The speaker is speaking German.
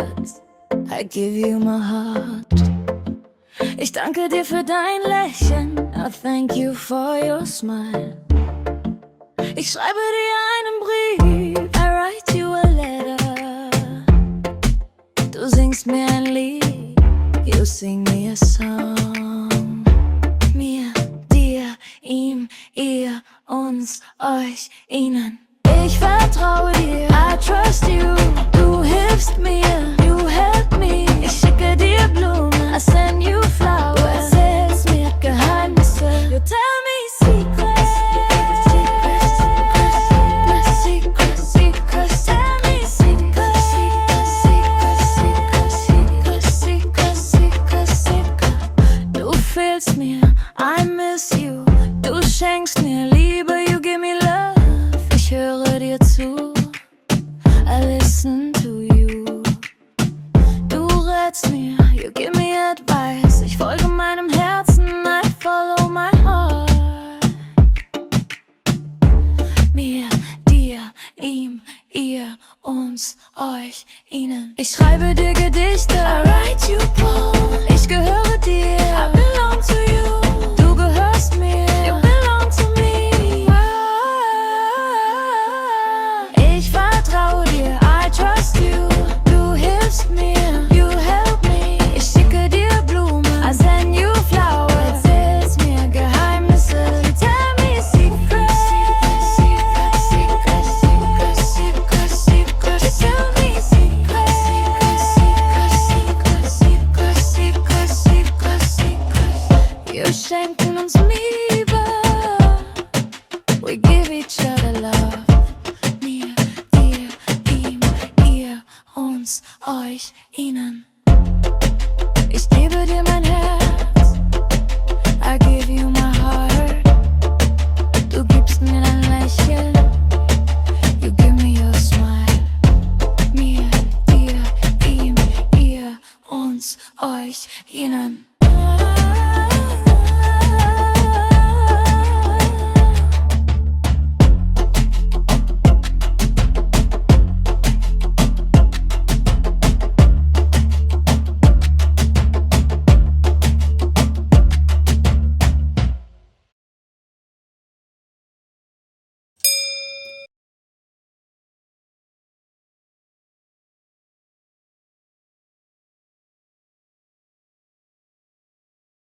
words, I give you my heart. Ich danke dir für dein Lächeln, I thank you for your smile. Ich schreibe dir einen Brief, I write you a letter. Du singst mir ein Lied, you sing me a song. Mir, dir, ihm, ihr, uns, euch, ihnen. Ich vertraue dir, I trust you. Du hilfst mir, you help me. Ich schicke dir Blumen, I send you flowers. Du erzählst mir Geheimnisse, you tell me secrets. Secrets, secrets, tell me secrets. Secrets, secrets, secrets. Du fehlst mir, I miss you. Du schenkst mir Liebe, you give me love. Ich höre dir zu, I listen to you. Du rätst mir, you give me advice. Ich folge meinem Herzen, I follow my heart. Mir, dir, ihm, ihr, uns, euch, ihnen. Ich schreibe dir Gedichte, I write you poems. Ich gehöre dir, I belong to you. Du gehörst mir, you belong to me. Ich vertraue dir, I trust you. Du hilfst mir, you help me. Ich schicke dir Blumen, I send you flowers. Erzählst mir Geheimnisse, you tell me secrets. Secrets, secrets, secrets, secrets, tell me secrets. Secrets, secrets, secrets, secrets, secrets. Wir schenken uns Liebe, we give each other love. Mir, dir, ihm, ihr, uns, euch, ihnen. Ich gebe dir mein Herz, I give you my heart. Du gibst mir dein Lächeln, you give me your smile. Mir, dir, ihm, ihr, uns, euch, ihnen.